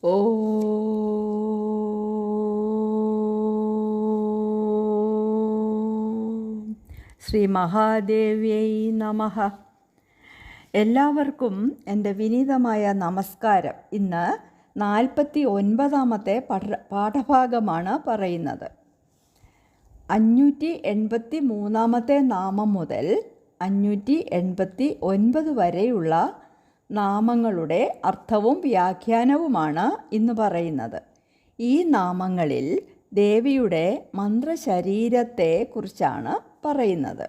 ശ്രീ മഹാദേവ്യൈ നമഃ. എല്ലാവർക്കും എൻ്റെ വിനീതമായ നമസ്കാരം. ഇന്ന് 49ാമത്തെ പാഠഭാഗമാണ് പറയുന്നത്. 583ാമത്തെ നാമം മുതൽ 589 വരെയുള്ള നാമങ്ങളുടെ അർത്ഥവും വ്യാഖ്യാനവുമാണ് ഇന്ന് പറയുന്നത്. ഈ നാമങ്ങളിൽ ദേവിയുടെ മന്ത്രശരീരത്തെക്കുറിച്ചാണ് പറയുന്നത്.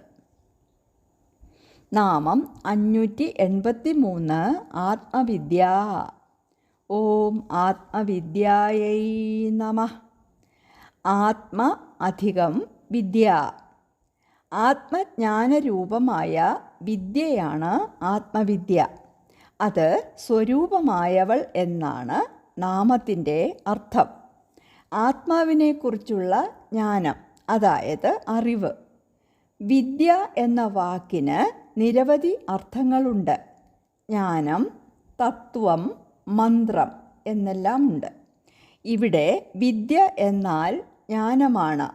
നാമം 583 ആത്മവിദ്യ. ഓം ആത്മവിദ്യായൈ നമഃ. ആത്മ അധികം വിദ്യ. ആത്മജ്ഞാനരൂപമായ വിദ്യയാണ് ആത്മവിദ്യ. അത് സ്വരൂപമായവൾ എന്നാണ് നാമത്തിൻ്റെ അർത്ഥം. ആത്മാവിനെക്കുറിച്ചുള്ള ജ്ഞാനം, അതായത് അറിവ്. വിദ്യ എന്ന വാക്കിന് നിരവധി അർത്ഥങ്ങളുണ്ട്. ജ്ഞാനം, തത്വം, മന്ത്രം എന്നെല്ലാം ഉണ്ട്. ഇവിടെ വിദ്യ എന്നാൽ ജ്ഞാനമാണ്.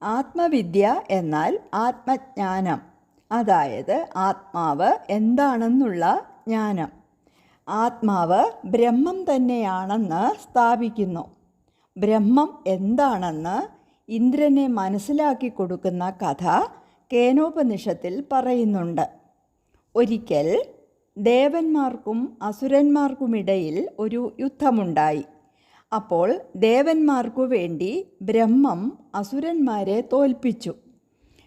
ആത്മവിദ്യ എന്നാൽ ആത്മജ്ഞാനം, അതായത് ആത്മാവ് എന്താണെന്നുള്ള ജ്ഞാനം. ആത്മാവ് ബ്രഹ്മം തന്നെയാണെന്ന് സ്ഥാപിക്കുന്നു. ബ്രഹ്മം എന്താണെന്ന് ഇന്ദ്രനെ മനസ്സിലാക്കി കൊടുക്കുന്ന കഥ കേനോപനിഷത്തിൽ പറയുന്നുണ്ട്. ഒരിക്കൽ ദേവന്മാർക്കും അസുരന്മാർക്കുമിടയിൽ ഒരു യുദ്ധമുണ്ടായി. അപ്പോൾ ദേവന്മാർക്കു വേണ്ടി ബ്രഹ്മം അസുരന്മാരെ തോൽപ്പിച്ചു.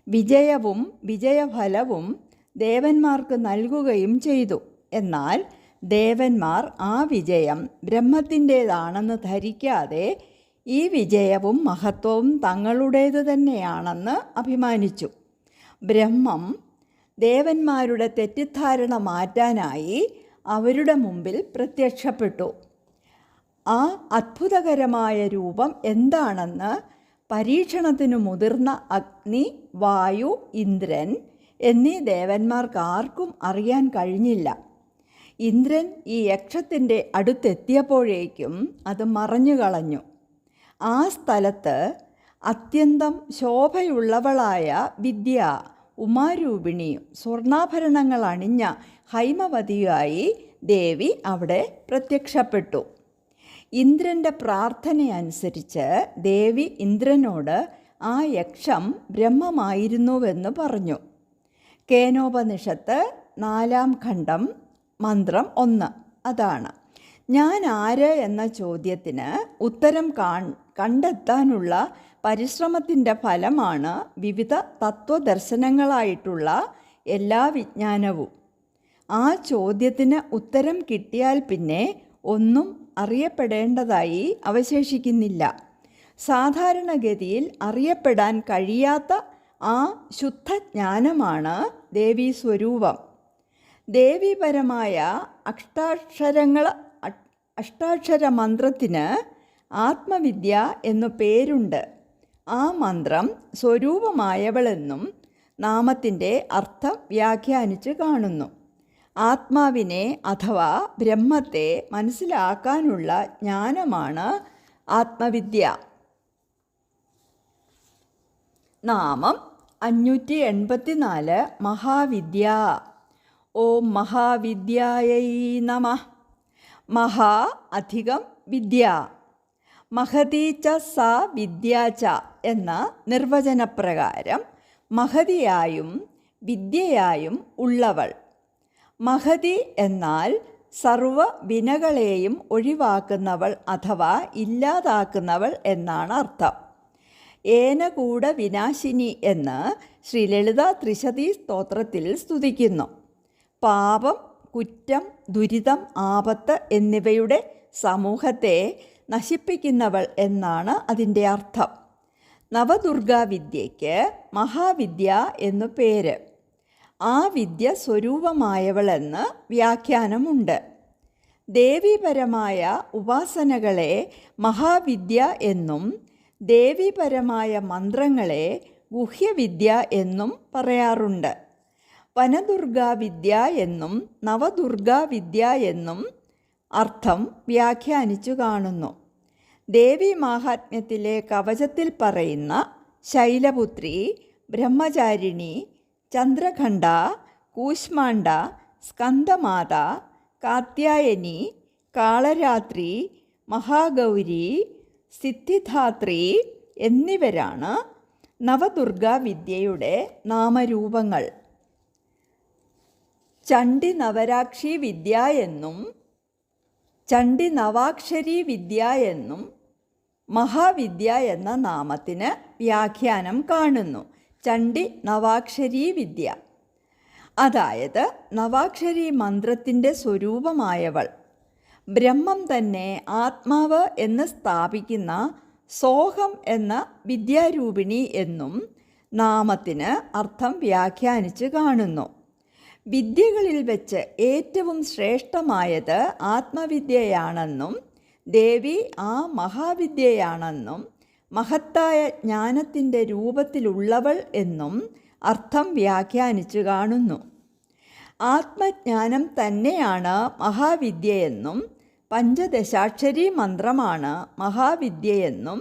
വിജയവും വിജയഫലവും ദേവന്മാർക്ക് നൽകുകയും ചെയ്തു. എന്നാൽ ദേവന്മാർ ആ വിജയം ബ്രഹ്മത്തിൻ്റേതാണെന്ന് ധരിക്കാതെ ഈ വിജയവും മഹത്വവും തങ്ങളുടേത് തന്നെയാണെന്ന് അഭിമാനിച്ചു. ബ്രഹ്മം ദേവന്മാരുടെ തെറ്റിദ്ധാരണ മാറ്റാനായി അവരുടെ മുമ്പിൽ പ്രത്യക്ഷപ്പെട്ടു. ആ അത്ഭുതകരമായ രൂപം എന്താണെന്ന് പരീക്ഷണത്തിനു മുതിർന്ന അഗ്നി, വായു, ഇന്ദ്രൻ എന്നീ ദേവന്മാർക്കാർക്കും അറിയാൻ കഴിഞ്ഞില്ല. ഇന്ദ്രൻ ഈ യക്ഷത്തിൻ്റെ അടുത്തെത്തിയപ്പോഴേക്കും അത് മറഞ്ഞു കളഞ്ഞു. ആ സ്ഥലത്ത് അത്യന്തം ശോഭയുള്ളവളായ വിദ്യ, ഉമാരൂപിണിയും സ്വർണ്ണാഭരണങ്ങൾ അണിഞ്ഞ ഹൈമവതിയായി ദേവി അവിടെ പ്രത്യക്ഷപ്പെട്ടു. ഇന്ദ്രൻ്റെ പ്രാർത്ഥനയനുസരിച്ച് ദേവി ഇന്ദ്രനോട് ആ യക്ഷം ബ്രഹ്മമായിരുന്നുവെന്ന് പറഞ്ഞു. കേനോപനിഷത്ത് 4-ാം ഖണ്ഡം മന്ത്രം 1 അതാണ്. ഞാൻ ആര് എന്ന ചോദ്യത്തിന് ഉത്തരം കണ്ടെത്താനുള്ള പരിശ്രമത്തിൻ്റെ ഫലമാണ് വിവിധ തത്വദർശനങ്ങളായിട്ടുള്ള എല്ലാ വിജ്ഞാനവും. ആ ചോദ്യത്തിന് ഉത്തരം കിട്ടിയാൽ പിന്നെ ഒന്നും അറിയപ്പെടേണ്ടതായി അവശേഷിക്കുന്നില്ല. സാധാരണഗതിയിൽ അറിയപ്പെടാൻ കഴിയാത്ത ആ ശുദ്ധജ്ഞാനമാണ് ദേവീ സ്വരൂപം. ദേവീപരമായ അഷ്ടാക്ഷര മന്ത്രത്തിന് ആത്മവിദ്യ എന്നു പേരുണ്ട്. ആ മന്ത്രം സ്വരൂപമായവളെന്നും നാമത്തിൻ്റെ അർത്ഥം വ്യാഖ്യാനിച്ച് കാണുന്നു. ആത്മാവിനെ അഥവാ ബ്രഹ്മത്തെ മനസ്സിലാക്കാനുള്ള ജ്ഞാനമാണ് ആത്മവിദ്യ. നാമം 584 മഹാവിദ്യ. ഓം മഹാവിദ്യായൈ നമഃ. മഹാ അധികം വിദ്യ. മഹതി ച സാ വിദ്യ ച എന്ന നിർവചനപ്രകാരം മഹതിയായും വിദ്യയായും ഉള്ളവൾ. മഹതി എന്നാൽ സർവ വിനകളെയും ഒഴിവാക്കുന്നവൾ അഥവാ ഇല്ലാതാക്കുന്നവൾ എന്നാണ് അർത്ഥം. ഏനകൂട വിനാശിനി എന്ന് ശ്രീ ലളിത ത്രിശതി സ്തോത്രത്തിൽ സ്തുതിക്കുന്നു. പാപം, കുറ്റം, ദുരിതം, ആപത്ത് എന്നിവയുടെ സമൂഹത്തെ നശിപ്പിക്കുന്നവൾ എന്നാണ് അതിൻ്റെ അർത്ഥം. നവദുർഗാവിദ്യയ്ക്ക് മഹാവിദ്യ എന്നു പേര്. ആ വിദ്യ സ്വരൂപമായവളെന്ന് വ്യാഖ്യാനമുണ്ട്. ദേവീപരമായ ഉപാസനകളെ മഹാവിദ്യ എന്നും ദേവീപരമായ മന്ത്രങ്ങളെ ഗുഹ്യവിദ്യ എന്നും പറയാറുണ്ട്. വനദുർഗാവിദ്യ എന്നും നവദുർഗാവിദ്യ എന്നും അർത്ഥം വ്യാഖ്യാനിച്ചു കാണുന്നു. ദേവി മാഹാത്മ്യത്തിലെ കവചത്തിൽ പറയുന്ന ശൈലപുത്രി, ബ്രഹ്മചാരിണി, ചന്ദ്രഖണ്ഡ, കൂശ്മാണ്ഡ, സ്കന്ദമാത, കാത്യായനി, കാളരാത്രി, മഹാഗൗരി, സിദ്ധിദാത്രി എന്നിവരാണ് നവദുർഗാ വിദ്യയുടെ നാമരൂപങ്ങൾ. ചണ്ഡി നവരാക്ഷി വിദ്യ എന്നും ചണ്ഡി നവാക്ഷരി വിദ്യ എന്നും മഹാവിദ്യ എന്ന നാമത്തിന് വ്യാഖ്യാനം കാണുന്നു. ചണ്ഡി നവാക്ഷരി വിദ്യ, അതായത് നവാക്ഷരി മന്ത്രത്തിൻ്റെ സ്വരൂപമായവൾ, ബ്രഹ്മം തന്നെ ആത്മാവ് എന്ന് സ്ഥാപിക്കുന്ന സോഹം എന്ന വിദ്യാരൂപിണി എന്നും നാമത്തിന് അർത്ഥം വ്യാഖ്യാനിച്ച് കാണുന്നു. വിദ്യകളിൽ വെച്ച് ഏറ്റവും ശ്രേഷ്ഠമായത് ആത്മവിദ്യയാണെന്നും ദേവി ആ മഹാവിദ്യയാണെന്നും മഹത്തായ ജ്ഞാനത്തിൻ്റെ രൂപത്തിലുള്ളവൾ എന്നും അർത്ഥം വ്യാഖ്യാനിച്ചു കാണുന്നു. ആത്മജ്ഞാനം തന്നെയാണ് മഹാവിദ്യയെന്നും പഞ്ചദശാക്ഷരി മന്ത്രമാണ് മഹാവിദ്യയെന്നും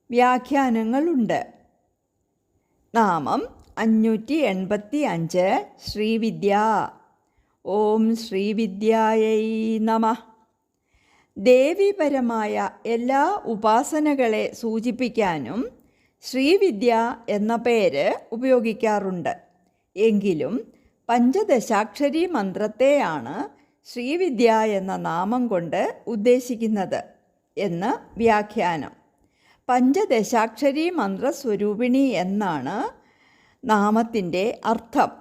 വ്യാഖ്യാനങ്ങളുണ്ട്. നാമം 585 ശ്രീവിദ്യ. ഓം ശ്രീവിദ്യായൈ നമഃ. ദേവീപരമായ എല്ലാ ഉപാസനകളെ സൂചിപ്പിക്കാനും ശ്രീവിദ്യ എന്ന പേര് ഉപയോഗിക്കാറുണ്ട്. എങ്കിലും പഞ്ചദശാക്ഷരി മന്ത്രത്തെയാണ് ശ്രീവിദ്യ എന്ന നാമം കൊണ്ട് ഉദ്ദേശിക്കുന്നത് എന്ന് വ്യാഖ്യാനം. പഞ്ചദശാക്ഷരി മന്ത്രസ്വരൂപിണി എന്നാണ് നാമത്തിൻ്റെ അർത്ഥം.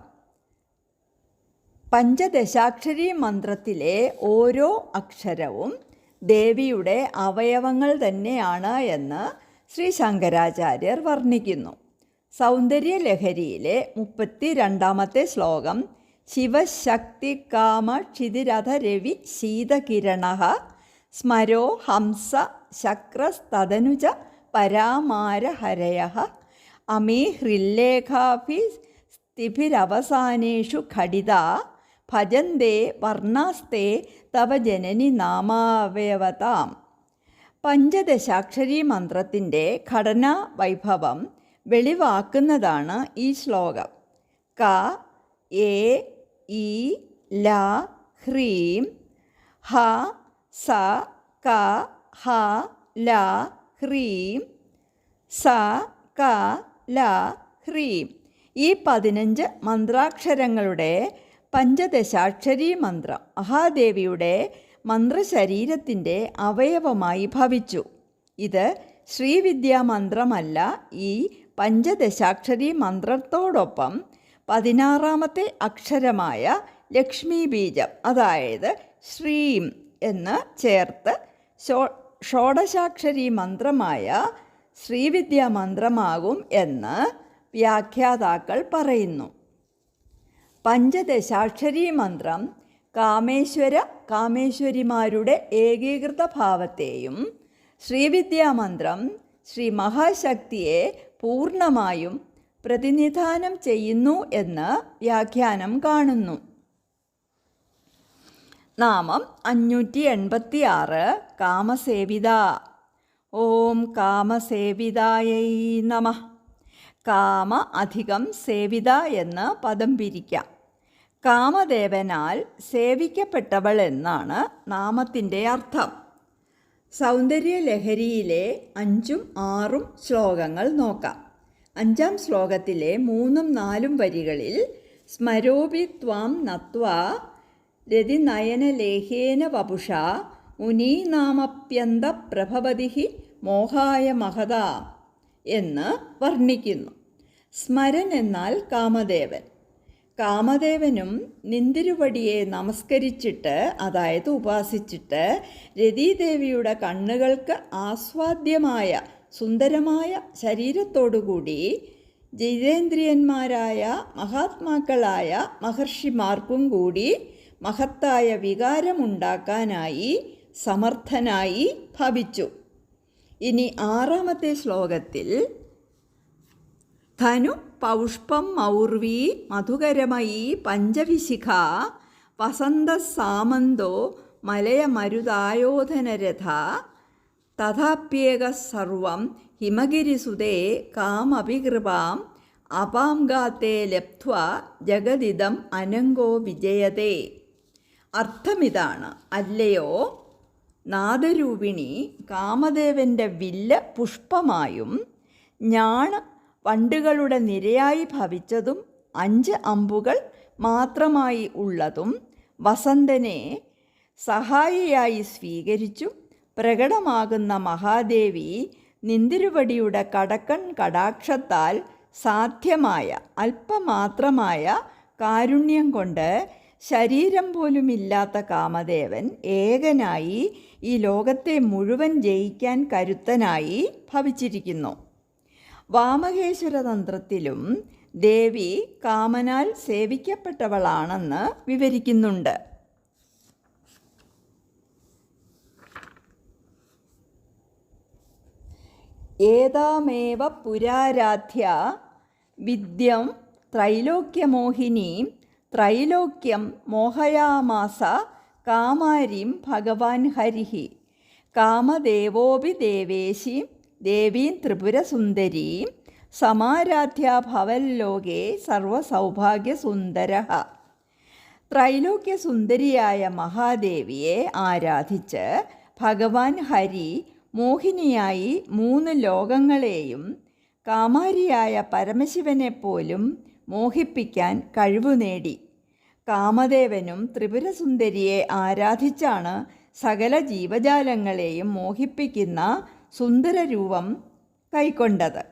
പഞ്ചദശാക്ഷരി മന്ത്രത്തിലെ ഓരോ അക്ഷരവും ദേവിയുടെ അവയവങ്ങൾ തന്നെയാണ് എന്ന് ശ്രീ ശങ്കരാചാര്യർ വർണ്ണിക്കുന്നു. സൗന്ദര്യലഹരിയിലെ 32-ാമത്തെ ശ്ലോകം ശിവശക്തി കാമ ക്ഷിതിരഥ രവി ശീതകിരണ സ്മരോ ഹംസ ശക്രസ്തനുജ പരാമാരഹരയ അമീ ഹൃല്ലേഖാഭി സ്ഥിഭിരവസാനേഷു ഘടിത ഭജന്തേ വർണ്ണാസ്തേ തവ ജനനി നാമാവയവതാം. പഞ്ചദശാക്ഷരി മന്ത്രത്തിൻ്റെ ഘടനാ വൈഭവം വെളിവാക്കുന്നതാണ് ഈ ശ്ലോകം. ക എ ഇ ല ഹ്രീം ഹ സ ക ഹ ല ഹ്രീം സ ക ല ഹ്രീം. ഈ 15 മന്ത്രാക്ഷരങ്ങളുടെ പഞ്ചദശാക്ഷരി മന്ത്രം മഹാദേവിയുടെ മന്ത്രശരീരത്തിൻ്റെ അവയവമായി ഭവിച്ചു. ഇത് ശ്രീവിദ്യാ മന്ത്രമല്ല. ഈ പഞ്ചദശാക്ഷരി മന്ത്രത്തോടൊപ്പം 16-ാമത്തെ അക്ഷരമായ ലക്ഷ്മി ബീജം, അതായത് ശ്രീം എന്ന് ചേർത്ത് ഷോഡശാക്ഷരി മന്ത്രമായ ശ്രീവിദ്യാ മന്ത്രമാകും എന്ന് വ്യാഖ്യാതാക്കൾ പറയുന്നു. പഞ്ചദശാക്ഷരി മന്ത്രം കാമേശ്വര കാമേശ്വരിമാരുടെ ഏകീകൃത ഭാവത്തെയും ശ്രീവിദ്യാമന്ത്രം ശ്രീ മഹാശക്തിയെ പൂർണ്ണമായും പ്രതിനിധാനം ചെയ്യുന്നു എന്ന് വ്യാഖ്യാനം കാണുന്നു. നാമം 586 കാമസേവിത. ഓം കാമസേവിതായൈ നമഃ. കാമ അധികം സേവിത എന്ന് പദം പിരിക്കാം. കാമദേവനാൽ സേവിക്കപ്പെട്ടവൾ എന്നാണ് നാമത്തിൻ്റെ അർത്ഥം. സൗന്ദര്യലഹരിയിലെ 5ഉം 6ഉം ശ്ലോകങ്ങൾ നോക്കാം. 5-ാം ശ്ലോകത്തിലെ 3ഉം 4ഉം വരികളിൽ സ്മരോപി ത്വാം നത്വാ രതിനയനലേഹേന വപുഷ മുനീനാമപ്യന്ത പ്രഭവതി മോഹായ മഹത എന്ന് വർണ്ണിക്കുന്നു. സ്മരൻ എന്നാൽ കാമദേവൻ. കാമദേവനും നിന്തിരുവടിയെ നമസ്കരിച്ചിട്ട്, അതായത് ഉപാസിച്ചിട്ട്, രതീദേവിയുടെ കണ്ണുകൾക്ക് ആസ്വാദ്യമായ സുന്ദരമായ ശരീരത്തോടുകൂടി ജിതേന്ദ്രിയന്മാരായ മഹാത്മാക്കളായ മഹർഷിമാർക്കും കൂടി മഹത്തായ വികാരമുണ്ടാക്കാനായി സമർത്ഥനായി ഭവിച്ചു. ഇനി 6-ാമത്തെ ശ്ലോകത്തിൽ ധനു പൗഷ്പം മൗർവീ മധുകരമയീ പഞ്ചവിശിഖ വസന്ത സാമന്തോ മലയമരുതായോധനരഥ തഥാപ്യേക സർവം ഹിമഗിരിസുതേ കാമപി കൃപാം അപാംഗാത്തേ ലബ്ധ്വ ജഗദിദം അനംഗോ വിജയതേ. അർത്ഥമിതാണ്: അല്ലയോ നാദരൂപിണി, കാമദേവൻ്റെ വില്ല് പുഷ്പമായും ഞാണ് വണ്ടുകളുടെ നിരയായി ഭവിച്ചതും 5 അമ്പുകൾ മാത്രമായി ഉള്ളതും വസന്തനെ സഹായിയായി സ്വീകരിച്ചു പ്രകടമാകുന്ന മഹാദേവി നിന്തിരുവടിയുടെ കടക്കൺ കടാക്ഷത്താൽ സാധ്യമായ അല്പമാത്രമായ കാരുണ്യം കൊണ്ട് ശരീരം പോലുമില്ലാത്ത കാമദേവൻ ഏകനായി ഈ ലോകത്തെ മുഴുവൻ ജയിക്കാൻ കരുത്തനായി ഭവിച്ചിരിക്കുന്നു. വാമകേശ്വര തന്ത്രത്തിലും ദേവി കാമനാൽ സേവിക്കപ്പെട്ടവളാണെന്ന് വിവരിക്കുന്നുണ്ട്. ഏതാമേവ പുരാരാധ്യ വിദ്യം ത്രൈലോക്യമോഹിനീം ത്രൈലോക്യം മോഹയാമാസ കാമാരീം ഭഗവാൻ ഹരിഹി. കാമദേവോപി ദേവേശീം ദേവീം ത്രിപുരസുന്ദരീം സമാരാധ്യ ഭവല്ലോകേ സർവസൗഭാഗ്യസുന്ദരഃ. ത്രൈലോക്യസുന്ദരിയായ മഹാദേവിയെ ആരാധിച്ച് ഭഗവാൻ ഹരി മോഹിനിയായി 3 ലോകങ്ങളെയും കാമാരിയായ പരമശിവനെപ്പോലും മോഹിപ്പിക്കാൻ കഴിവു നേടി. കാമദേവനും ത്രിപുരസുന്ദരിയെ ആരാധിച്ചാണ് സകല ജീവജാലങ്ങളെയും മോഹിപ്പിക്കുന്ന സുന്ദരരൂപം കൈക്കൊണ്ടത്.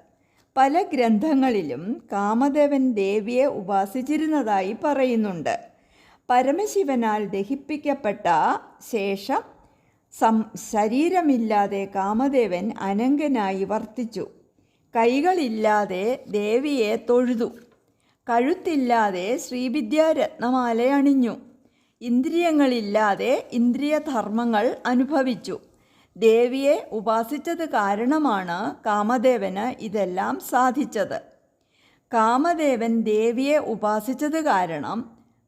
പല ഗ്രന്ഥങ്ങളിലും കാമദേവൻ ദേവിയെ ഉപാസിച്ചിരുന്നതായി പറയുന്നുണ്ട്. പരമശിവനാൽ ദഹിപ്പിക്കപ്പെട്ട ശേഷം ശരീരമില്ലാതെ കാമദേവൻ അനങ്കനായി വർത്തിച്ചു. കൈകളില്ലാതെ ദേവിയെ തൊഴുതു. കഴുത്തില്ലാതെ ശ്രീവിദ്യാരത്നമാല അണിഞ്ഞു. ഇന്ദ്രിയങ്ങളില്ലാതെ ഇന്ദ്രിയധർമ്മങ്ങൾ അനുഭവിച്ചു. ദേവിയെ ഉപാസിച്ചത് കാരണമാണ് കാമദേവന് ഇതെല്ലാം സാധിച്ചത്. കാമദേവൻ ദേവിയെ ഉപാസിച്ചത് കാരണം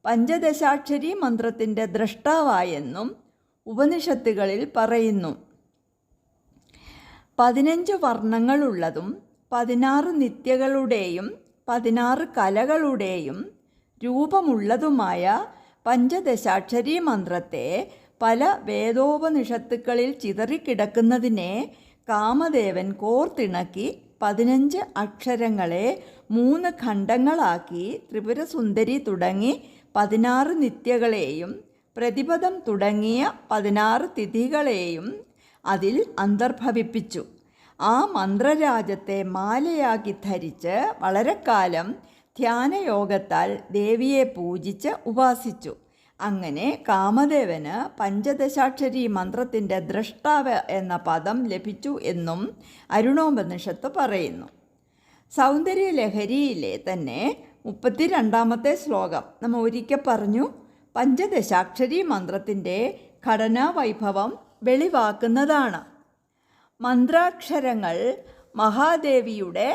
പഞ്ചദശാക്ഷരി മന്ത്രത്തിൻ്റെ ദ്രഷ്ടാവായെന്നും ഉപനിഷത്തുകളിൽ പറയുന്നു. 15 വർണ്ണങ്ങളുള്ളതും 16 നിത്യകളുടെയും 16 കലകളുടെയും രൂപമുള്ളതുമായ പഞ്ചദശാക്ഷരി മന്ത്രത്തെ പല വേദോപനിഷത്തുക്കളിൽ ചിതറിക്കിടക്കുന്നതിനെ കാമദേവൻ കോർത്തിണക്കി 15 അക്ഷരങ്ങളെ 3 ഖണ്ഡങ്ങളാക്കി ത്രിപുരസുന്ദരി തുടങ്ങി 16 നിത്യകളെയും പ്രതിപദം തുടങ്ങിയ 16 തിഥികളെയും അതിൽ അന്തർഭവിപ്പിച്ചു. ആ മന്ത്രരാജത്തെ മാലയാക്കി ധരിച്ച് വളരെക്കാലം ധ്യാനയോഗത്താൽ ദേവിയെ പൂജിച്ച് ഉപാസിച്ചു. അങ്ങനെ കാമദേവന് പഞ്ചദശാക്ഷരി മന്ത്രത്തിൻ്റെ ദ്രഷ്ടാവ് എന്ന പദം ലഭിച്ചു എന്നും അരുണോപനിഷത്ത് പറയുന്നു. സൗന്ദര്യലഹരിയിലെ തന്നെ 32ാമത്തെ ശ്ലോകം നമ്മൾ ഒരിക്കൽ പറഞ്ഞു. പഞ്ചദശാക്ഷരി മന്ത്രത്തിൻ്റെ ഘടനാവൈഭവം വെളിവാക്കുന്നതാണ്. മന്ത്രാക്ഷരങ്ങൾ മഹാദേവിയുടെ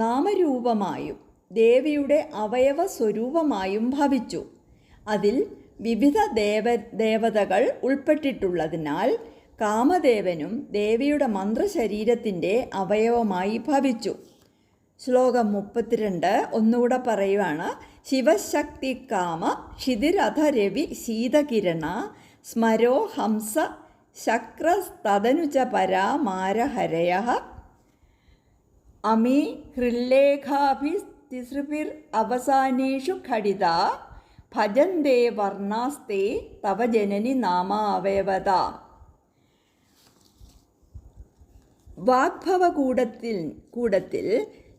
നാമരൂപമായും ദേവിയുടെ അവയവ സ്വരൂപമായും ഭവിച്ചു. അതിൽ വിവിധ ദേവതകൾ ഉൾപ്പെട്ടിട്ടുള്ളതിനാൽ കാമദേവനും ദേവിയുടെ മന്ത്രശരീരത്തിൻ്റെ അവയവമായി ഭവിച്ചു. ശ്ലോകം 32 ഒന്നുകൂടെ പറയുവാണ്. ശിവശക്തി കാമ ക്ഷിതിരഥ രവി ശീതകിരണ സ്മരോ ഹംസ ശക്രസ്തനുച പരാമാരഹരയഃ അമി ഹൃല്ലേഖാഭിസ്തിസൃഭിർ അവസാനേഷു ഖടിത ഭജന്തേ വർണ്ണാസ്തേ തവ ജനനി നാമാവയവത. വാഗ്ഭവകൂടത്തിൽ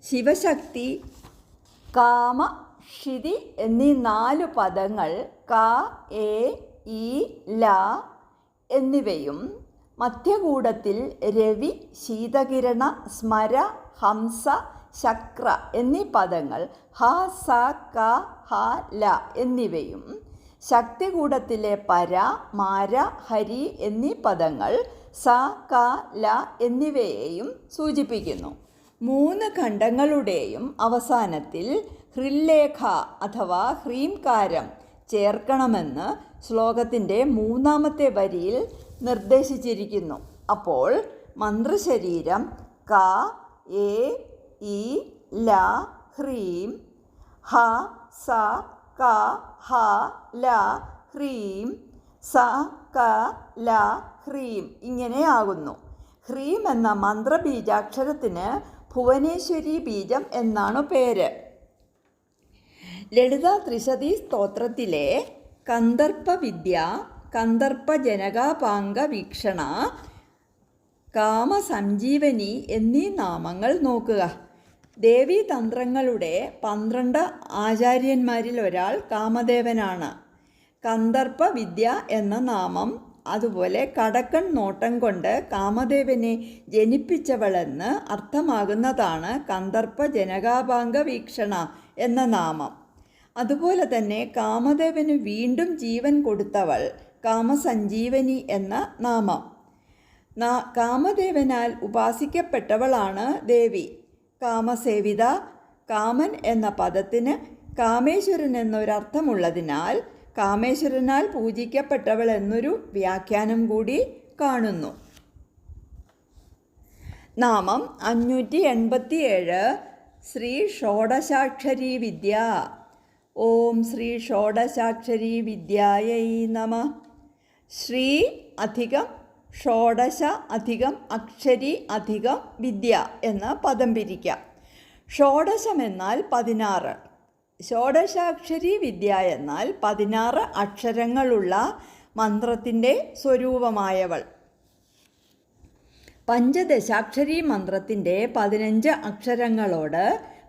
ശിവശക്തി, കാമ, ക്ഷിതി എന്നീ 4 പദങ്ങൾ ക, എ, ഇ, ല എന്നിവയും മധ്യകൂടത്തിൽ രവി, ശീതകിരണ, സ്മര, ഹംസ, ശക്ര എന്നീ പദങ്ങൾ ഹ, സ, ക, ഹ, ല എന്നിവയും ശക്തികൂടത്തിലെ പര, മാര, ഹരി എന്നീ പദങ്ങൾ സ, ക, ല എന്നിവയെയും സൂചിപ്പിക്കുന്നു. 3 ഖണ്ഡങ്ങളുടെയും അവസാനത്തിൽ ഹൃല്ലേഖ അഥവാ ഹ്രീംകാരം ചേർക്കണമെന്ന് ശ്ലോകത്തിൻ്റെ 3-ാമത്തെ വരിയിൽ നിർദ്ദേശിച്ചിരിക്കുന്നു. അപ്പോൾ മന്ത്രശരീരം ക എ ഇ ല ഹ്രീം ഹ സ ക ഹ ല ഹ്രീം സ ക ല ഹ്രീം ഇങ്ങനെയാകുന്നു. ഹ്രീം എന്ന മന്ത്രബീജാക്ഷരത്തിന് ഭുവനേശ്വരി ബീജം എന്നാണ് പേര്. ലളിത ത്രിശതി സ്തോത്രത്തിലെ കന്ദർപ്പവിദ്യ, കന്ദർപ്പജനകാപാംഗ വീക്ഷണ, കാമസഞ്ജീവനി എന്നീ നാമങ്ങൾ നോക്കുക. ദേവീതന്ത്രങ്ങളുടെ 12 ആചാര്യന്മാരിൽ ഒരാൾ കാമദേവനാണ്. കന്ദർപ്പവിദ്യ എന്ന നാമം, അതുപോലെ കടക്കൺ നോട്ടം കൊണ്ട് കാമദേവനെ ജനിപ്പിച്ചവളെന്ന് അർത്ഥമാകുന്നതാണ് കന്ദർപ്പജനകാപാംഗ വീക്ഷണ എന്ന നാമം. അതുപോലെ തന്നെ കാമദേവന് വീണ്ടും ജീവൻ കൊടുത്തവൾ കാമസഞ്ജീവനി എന്ന നാമം. കാമദേവനാൽ ഉപാസിക്കപ്പെട്ടവളാണ് ദേവി. കാമസേവിത, കാമൻ എന്ന പദത്തിന് കാമേശ്വരൻ എന്നൊരർത്ഥമുള്ളതിനാൽ കാമേശ്വരനാൽ പൂജിക്കപ്പെട്ടവൾ എന്നൊരു വ്യാഖ്യാനം കൂടി കാണുന്നു. നാമം 587 ശ്രീ ഷോഡശാക്ഷരീ വിദ്യ. ഓം ശ്രീ ഷോഡശാക്ഷരീ വിദ്യായൈ നമഃ. ശ്രീ അധികം ഷോഡശ അധികം അക്ഷരി അധികം വിദ്യ എന്ന പദം പിരിക്കാം. ഷോഡശം എന്നാൽ 16, ഷോഡശാക്ഷരി വിദ്യ എന്നാൽ 16 അക്ഷരങ്ങളുള്ള മന്ത്രത്തിൻ്റെ സ്വരൂപമായവൾ. പഞ്ചദശാക്ഷരി മന്ത്രത്തിൻ്റെ 15 അക്ഷരങ്ങളോട്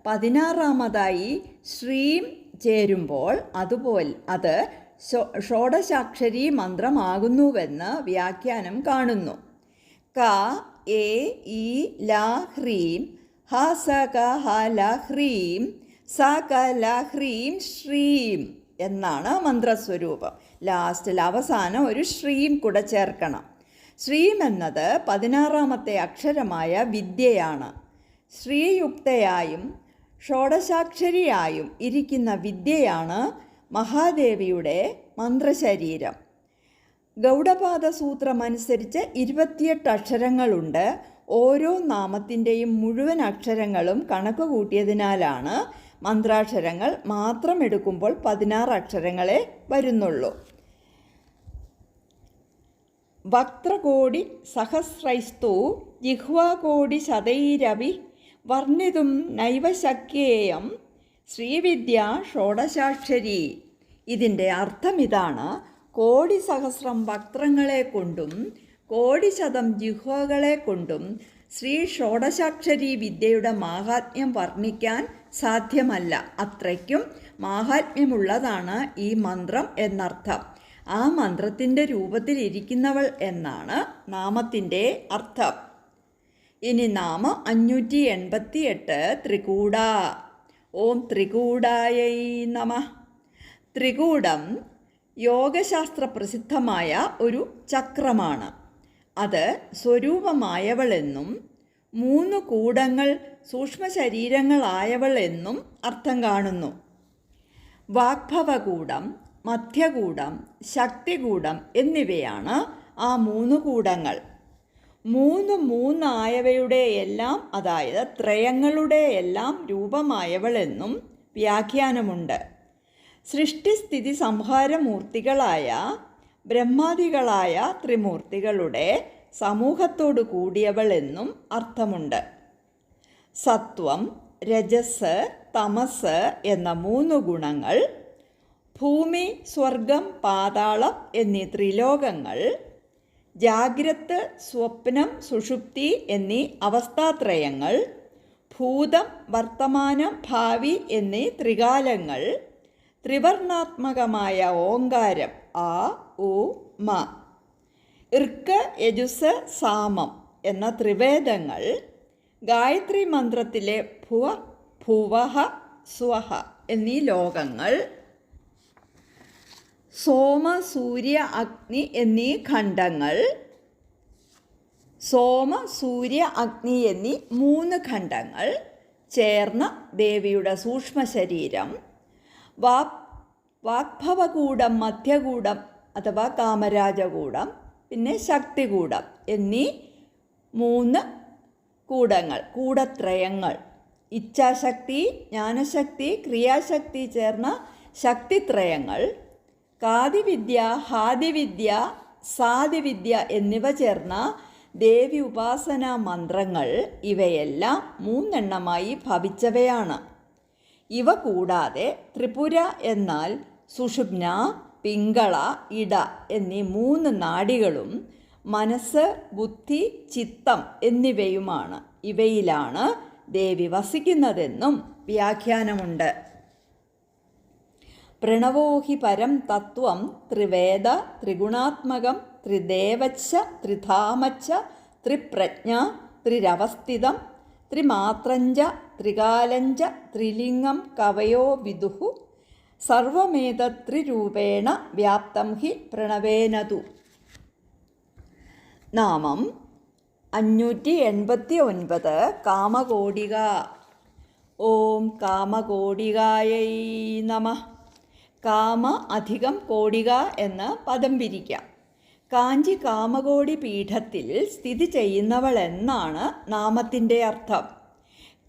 16ാമതായി ശ്രീം ചേരുമ്പോൾ അത് ഷോഡശാക്ഷരി മന്ത്രമാകുന്നുവെന്ന് വ്യാഖ്യാനം കാണുന്നു. ക എ ഇ ല ഹ്രീം ഹ സ ക ഹ ല ഹ്രീം സ ക ല ഹ്രീം ശ്രീം എന്നാണ് മന്ത്രസ്വരൂപം. ലാസ്റ്റിൽ അവസാനം ഒരു ശ്രീം കൂടെ ചേർക്കണം. ശ്രീം എന്നത് 16ാമത്തെ അക്ഷരമായ വിദ്യയാണ്. ശ്രീയുക്തയായും ഷോഡശാക്ഷരിയായും ഇരിക്കുന്ന വിദ്യയാണ് മഹാദേവിയുടെ മന്ത്രശരീരം. ഗൗഡപാദ സൂത്രമനുസരിച്ച് 28 അക്ഷരങ്ങളുണ്ട്. ഓരോ നാമത്തിൻ്റെയും മുഴുവൻ അക്ഷരങ്ങളും കണക്ക് കൂട്ടിയതിനാലാണ് മന്ത്രാക്ഷരങ്ങൾ മാത്രം എടുക്കുമ്പോൾ 16 അക്ഷരങ്ങളെ വരുന്നുള്ളൂ. വക്ത്രകോടി സഹസ്രൈസ്തു ജിഹ്വാകോടി ശതൈരവി വർണ്ണിതും നൈവ ശക്യേയം ശ്രീവിദ്യ ഷോഡശാക്ഷരി. ഇതിൻ്റെ അർത്ഥം ഇതാണ്: കോടി സഹസ്രം വക്ത്രങ്ങളെ കൊണ്ടും കോടി ശതം ജിഹ്വകളെ കൊണ്ടും ശ്രീ ഷോഡശാക്ഷരി വിദ്യയുടെ മാഹാത്മ്യം വർണ്ണിക്കാൻ സാധ്യമല്ല. അത്രയ്ക്കും മാഹാത്മ്യമുള്ളതാണ് ഈ മന്ത്രം എന്നർത്ഥം. ആ മന്ത്രത്തിൻ്റെ രൂപത്തിലിരിക്കുന്നവൾ എന്നാണ് നാമത്തിൻ്റെ അർത്ഥം. ഇനി നാമം 588 ത്രികൂട. ഓം ത്രികൂടായൈ നമഃ. ത്രികൂടം യോഗശാസ്ത്ര പ്രസിദ്ധമായ ഒരു ചക്രമാണ്. അത് സ്വരൂപമായവളെന്നും 3 കൂടങ്ങൾ സൂക്ഷ്മശരീരങ്ങളായവൾ എന്നും അർത്ഥം കാണുന്നു. വാഗ്ഭവകൂടം, മധ്യകൂടം, ശക്തികൂടം എന്നിവയാണ് ആ 3 കൂടങ്ങൾ. 3 ആയവയുടെ എല്ലാം, അതായത് ത്രയങ്ങളുടെ എല്ലാം രൂപമായവളെന്നും വ്യാഖ്യാനമുണ്ട്. സൃഷ്ടിസ്ഥിതി സംഹാരമൂർത്തികളായ ബ്രഹ്മാദികളായ ത്രിമൂർത്തികളുടെ സമൂഹത്തോടു കൂടിയവൾ എന്നും അർത്ഥമുണ്ട്. സത്വം, രജസ്, തമസ് എന്ന 3 ഗുണങ്ങൾ, ഭൂമി, സ്വർഗം, പാതാളം എന്നീ ത്രിലോകങ്ങൾ, ജാഗ്രത്, സ്വപ്നം, സുഷുപ്തി എന്നീ അവസ്ഥാത്രയങ്ങൾ, ഭൂതം, വർത്തമാനം, ഭാവി എന്നീ ത്രികാലങ്ങൾ, ത്രിവർണാത്മകമായ ഓങ്കാരം ആ ഉ മ, ഇർക്ക്, യജുസ്, സാമം എന്ന ത്രിവേദങ്ങൾ, ഗായത്രി മന്ത്രത്തിലെ ഭുവ, ഭുവഹ, സ്വഹ എന്നീ ലോകങ്ങൾ, സോമ, സൂര്യ, അഗ്നി എന്നീ ഖണ്ഡങ്ങൾ, സോമ, സൂര്യ, അഗ്നി എന്നീ 3 ഖണ്ഡങ്ങൾ ചേർന്ന ദേവിയുടെ സൂക്ഷ്മ ശരീരം, വാഗ്ഭവകൂടം, മധ്യകൂടം അഥവാ കാമരാജകൂടം, പിന്നെ ശക്തികൂടം എന്നീ 3 കൂടങ്ങൾ, കൂടത്രയങ്ങൾ. ഇച്ഛാശക്തി, ജ്ഞാനശക്തി, ക്രിയാശക്തി ചേർന്ന ശക്തിത്രയങ്ങൾ. കാദിവിദ്യ, ഹാദിവിദ്യ, സാദിവിദ്യ എന്നിവ ചേർന്ന ദേവി ഉപാസനാ മന്ത്രങ്ങൾ. ഇവയെല്ലാം 3 എണ്ണമായി ഭവിച്ചവയാണ്. ഇവ കൂടാതെ ത്രിപുര എന്നാൽ സുഷുമ്ന, പിംഗള, ഇട എന്നീ 3 നാഡികളും മനസ്സ്, ബുദ്ധി, ചിത്തം എന്നിവയുമാണ്. ഇവയിലാണ് ദേവി വസിക്കുന്നതെന്നും വ്യാഖ്യാനമുണ്ട്. പ്രണവോ ഹി പരം തത്വം ത്രിവേദ ത്രിഗുണാത്മകം ത്രിദേവച്ച ത്രിധാമച്ച ത്രിപ്രജ്ഞ ത്രിരവസ്ഥിതം ത്രിമാത്രഞ്ച ത്രികാലഞ്ച ത്രിലിംഗം കവയോ വിദുഹു സർവമേതത്രിരൂപേണ വ്യാപ്തം ഹി പ്രണവേനതു. നാമം 589. കാമകോടിക. ഓം കാമകോടികായൈ നമഃ. കാമ അധികം കോടിക എന്ന് പദം പിരിക്കാം. കാഞ്ചി കാമകോടി പീഠത്തിൽ സ്ഥിതി ചെയ്യുന്നവൾ എന്നാണ് നാമത്തിൻ്റെ അർത്ഥം.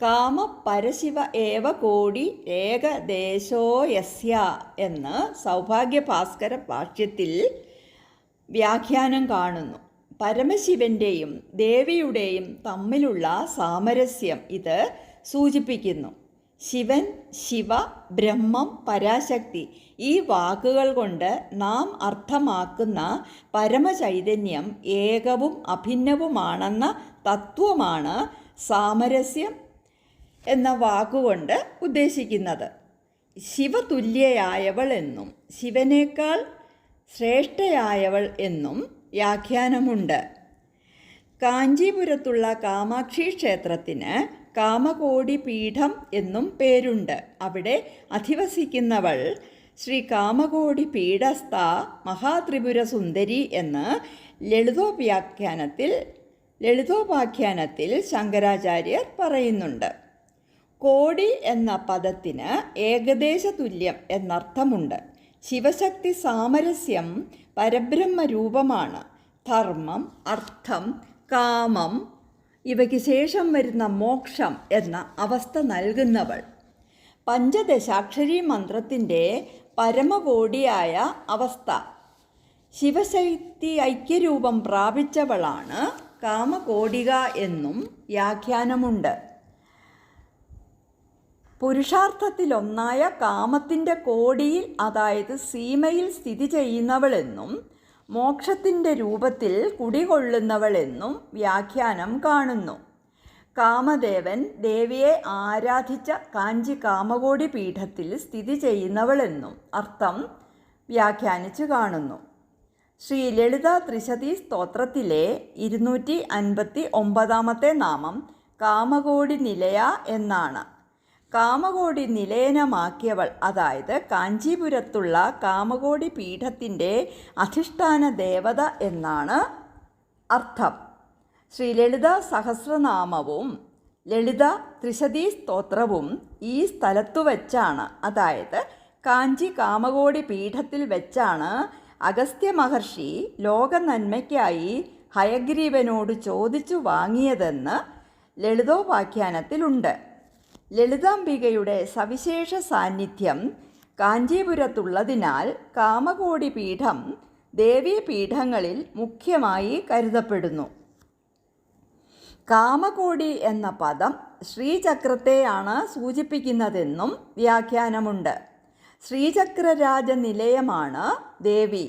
കാമ പരശിവ ഏവ കോടി ഏകദേശോ യസ്യ എന്ന് സൗഭാഗ്യഭാസ്കര ഭാഷ്യത്തിൽ വ്യാഖ്യാനം കാണുന്നു. പരമശിവൻ്റെയും ദേവിയുടെയും തമ്മിലുള്ള സാമരസ്യം ഇത് സൂചിപ്പിക്കുന്നു. ശിവൻ, ശിവ, ബ്രഹ്മം, പരാശക്തി ഈ വാക്കുകൾ കൊണ്ട് നാം അർത്ഥമാക്കുന്ന പരമചൈതന്യം ഏകവും അഭിന്നവുമാണെന്ന തത്വമാണ് സാമരസ്യം എന്ന വാക്കുകൊണ്ട് ഉദ്ദേശിക്കുന്നത്. ശിവതുല്യയായവൾ എന്നും ശിവനേക്കാൾ ശ്രേഷ്ഠയായവൾ എന്നും വ്യാഖ്യാനമുണ്ട്. കാഞ്ചീപുരത്തുള്ള കാമാക്ഷി ക്ഷേത്രത്തിന് കാമകോടി പീഠം എന്നും പേരുണ്ട്. അവിടെ അധിവസിക്കുന്നവൾ ശ്രീ കാമകോടി പീഠസ്ഥ മഹാത്രിപുര സുന്ദരി എന്ന് ലളിതോപാഖ്യാനത്തിൽ ശങ്കരാചാര്യർ പറയുന്നുണ്ട്. കോടി എന്ന പദത്തിന് ഏകദേശ തുല്യം എന്നർത്ഥമുണ്ട്. ശിവശക്തി സാമരസ്യം പരബ്രഹ്മരൂപമാണ്. ധർമ്മം, അർത്ഥം, കാമം ഇവയ്ക്ക് ശേഷം വരുന്ന മോക്ഷം എന്ന അവസ്ഥ നൽകുന്നവൾ. പഞ്ചദശാക്ഷരി മന്ത്രത്തിൻ്റെ പരമകോടിയായ അവസ്ഥ ശിവശക്തി ഐക്യരൂപം പ്രാപിച്ചവളാണ് കാമകോടിക എന്നും വ്യാഖ്യാനമുണ്ട്. പുരുഷാർത്ഥത്തിലൊന്നായ കാമത്തിൻ്റെ കോടിയിൽ, അതായത് സീമയിൽ സ്ഥിതി ചെയ്യുന്നവളെന്നും മോക്ഷത്തിൻ്റെ രൂപത്തിൽ കുടികൊള്ളുന്നവളെന്നും വ്യാഖ്യാനം കാണുന്നു. കാമദേവൻ ദേവിയെ ആരാധിച്ച കാഞ്ചി കാമകോടി പീഠത്തിൽ സ്ഥിതി ചെയ്യുന്നവളെന്നും അർത്ഥം വ്യാഖ്യാനിച്ചു കാണുന്നു. ശ്രീ ലളിത ത്രിശതി സ്തോത്രത്തിലെ 259 നാമം കാമകോടി നിലയ എന്നാണ്. കാമകോടി നിലയനമാക്കിയവൾ, അതായത് കാഞ്ചീപുരത്തുള്ള കാമകോടി പീഠത്തിൻ്റെ അധിഷ്ഠാന ദേവത എന്നാണ് അർത്ഥം. ശ്രീ ലളിത സഹസ്രനാമവും ലളിത ത്രിശതി സ്തോത്രവും ഈ സ്ഥലത്തു വച്ചാണ്, അതായത് കാഞ്ചി കാമകോടി പീഠത്തിൽ വെച്ചാണ് അഗസ്ത്യ മഹർഷി ലോക നന്മയ്ക്കായി ഹയഗ്രീവനോട് ചോദിച്ചു വാങ്ങിയതെന്ന് ലളിതോപാഖ്യാനത്തിലുണ്ട്. ലളിതാംബികയുടെ സവിശേഷ സാന്നിധ്യം കാഞ്ചീപുരത്തുള്ളതിനാൽ കാമകോടി പീഠം ദേവീപീഠങ്ങളിൽ മുഖ്യമായി കരുതപ്പെടുന്നു. കാമകോടി എന്ന പദം ശ്രീചക്രത്തെയാണ് സൂചിപ്പിക്കുന്നതെന്നും വ്യാഖ്യാനമുണ്ട്. ശ്രീചക്രരാജ നിലയമാണ് ദേവി.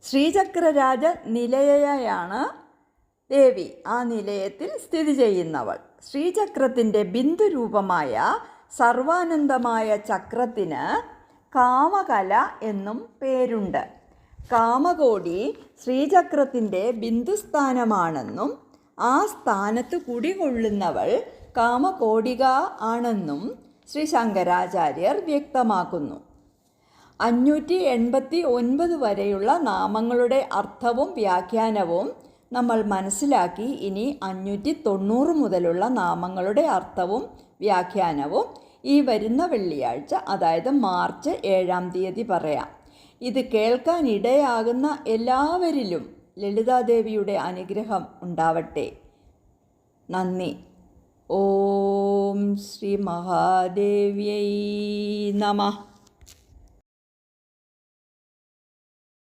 ശ്രീചക്രരാജ നിലയയാണ് ദേവി. ആ നിലയത്തിൽ സ്ഥിതി ചെയ്യുന്നവൾ. ശ്രീചക്രത്തിൻ്റെ ബിന്ദുരൂപമായ സർവാനന്ദമായ ചക്രത്തിന് കാമകല എന്നും പേരുണ്ട്. കാമകോടി ശ്രീചക്രത്തിൻ്റെ ബിന്ദുസ്ഥാനമാണെന്നും ആ സ്ഥാനത്ത് കുടികൊള്ളുന്നവൾ കാമകോടിക ആണെന്നും ശ്രീ ശങ്കരാചാര്യർ വ്യക്തമാക്കുന്നു. 589 വരെയുള്ള നാമങ്ങളുടെ അർത്ഥവും വ്യാഖ്യാനവും നമ്മൾ മനസ്സിലാക്കി. ഇനി 590 മുതലുള്ള നാമങ്ങളുടെ അർത്ഥവും വ്യാഖ്യാനവും ഈ വരുന്ന വെള്ളിയാഴ്ച, അതായത് മാർച്ച് 7-ാം തീയതി പറയാം. ഇത് കേൾക്കാനിടയാകുന്ന എല്ലാവരിലും ലളിതാദേവിയുടെ അനുഗ്രഹം ഉണ്ടാവട്ടെ. നന്ദി. ഓം ശ്രീ മഹാദേവ്യൈ നമഃ.